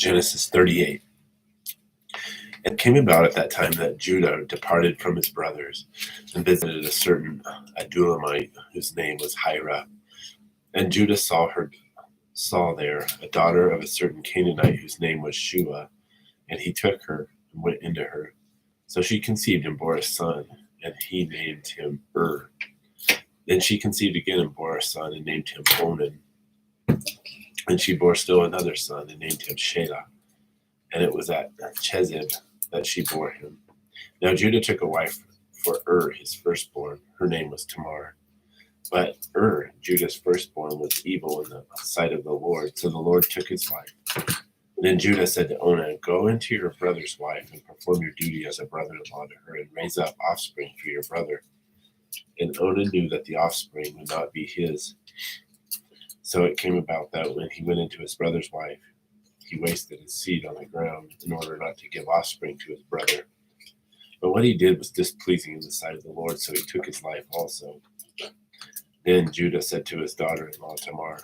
Genesis 38. It came about at that time that Judah departed from his brothers and visited a certain Adulamite whose name was Hira. And Judah saw there a daughter of a certain Canaanite whose name was Shua, and he took her and went into her. So she conceived and bore a son, and he named him Then she conceived again and bore a son, and named him Onan. And she bore still another son, and named him Shelah. And it was at Chezib that she bore him. Now Judah took a wife for his firstborn. Her name was Tamar. But Judah's firstborn, was evil in the sight of the Lord, so the Lord took his wife. Then Judah said to Onan, "Go into your brother's wife and perform your duty as a brother-in-law to her, and raise up offspring for your brother." And Onan knew that the offspring would not be his. So it came about that when he went into his brother's wife, he wasted his seed on the ground in order not to give offspring to his brother. But what he did was displeasing in the sight of the Lord, so he took his life also. Then Judah said to his daughter-in-law Tamar,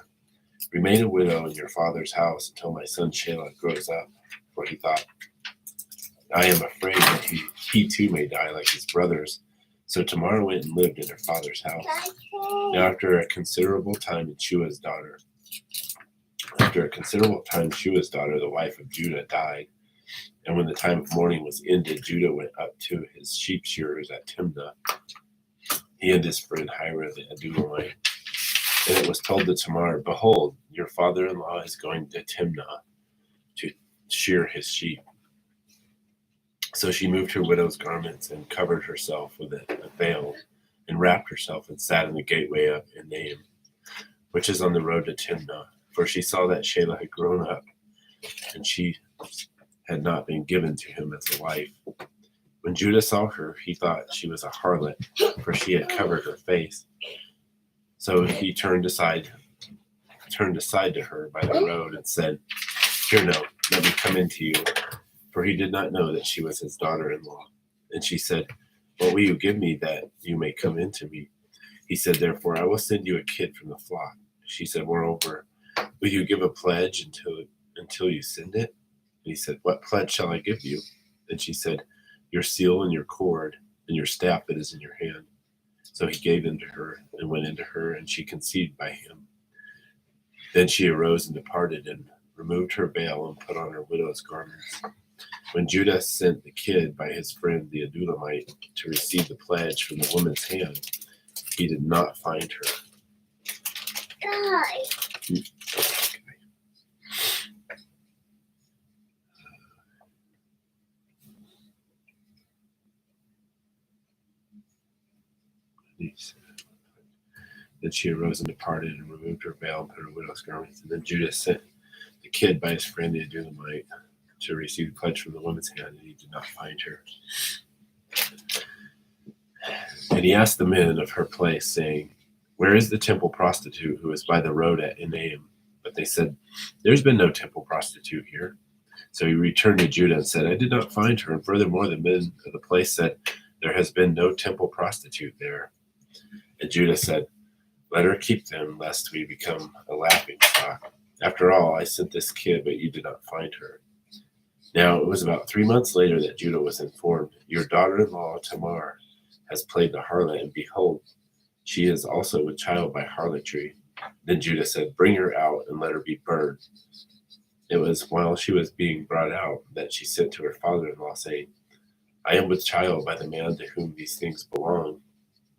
"Remain a widow in your father's house until my son Shelah grows up." For he thought, "I am afraid that he too may die like his brothers." So Tamar went and lived in her father's house. Now after a considerable time, Shua's daughter, the wife of Judah, died. And when the time of mourning was ended, Judah went up to his sheep shearers at Timnah, he and his friend Hira the Adulamite. And it was told to Tamar, "Behold, your father-in-law is going to Timnah to shear his sheep." So she moved her widow's garments and covered herself with a veil, and wrapped herself and sat in the gateway of Enaim, which is on the road to Timnah. For she saw that Shelah had grown up, and she had not been given to him as a wife. When Judah saw her, he thought she was a harlot, for she had covered her face. So he turned aside to her by the road and said, "Here now, let me come in to you." For he did not know that she was his daughter-in-law. And she said, "What will you give me that you may come in to me?" He said, "Therefore I will send you a kid from the flock." She said, "Moreover, will you give a pledge until you send it?" And he said, "What pledge shall I give you?" And she said, "Your seal and your cord and your staff that is in your hand." So he gave them to her and went into her, and she conceived by him. Then she arose and departed and removed her veil and put on her widow's garments. When Judah sent the kid by his friend the Adulamite to receive the pledge from the woman's hand, he did not find her. Then she arose and departed and removed her veil and put her widow's garments. And then Judah sent the kid by his friend the Adulamite to receive the pledge from the woman's hand, and he did not find her. And he asked the men of her place, saying, "Where is the temple prostitute who is by the road at Enaim?" But they said, "There's been no temple prostitute here." So he returned to Judah and said, "I did not find her. And furthermore, the men of the place said, 'There has been no temple prostitute there.'" And Judah said, "Let her keep them, lest we become a laughing stock. After all, I sent this kid, but you did not find her." Now it was about 3 months later that Judah was informed, "Your daughter-in-law Tamar has played the harlot, and behold, she is also with child by harlotry." Then Judah said, "Bring her out and let her be burned." It was while she was being brought out that she sent to her father-in-law, saying, "I am with child by the man to whom these things belong."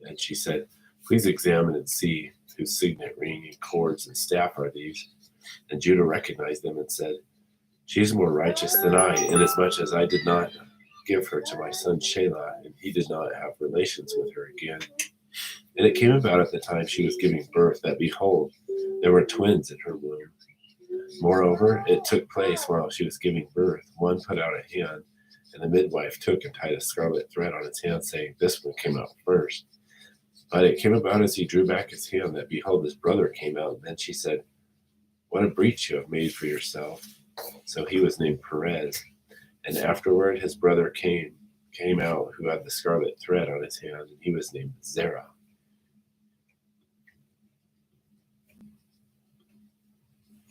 And she said, "Please examine and see whose signet ring and cords and staff are these." And Judah recognized them and said, "She is more righteous than I, inasmuch as I did not give her to my son Shelah, and he did not have relations with her again." And it came about at the time she was giving birth that, behold, there were twins in her womb. Moreover, it took place while she was giving birth. One put out a hand, and the midwife took and tied a scarlet thread on its hand, saying, "This one came out first." But it came about as he drew back his hand that, behold, his brother came out. And then she said, "What a breach you have made for yourself." So he was named Perez. And afterward his brother came out, who had the scarlet thread on his hand, and he was named Zerah.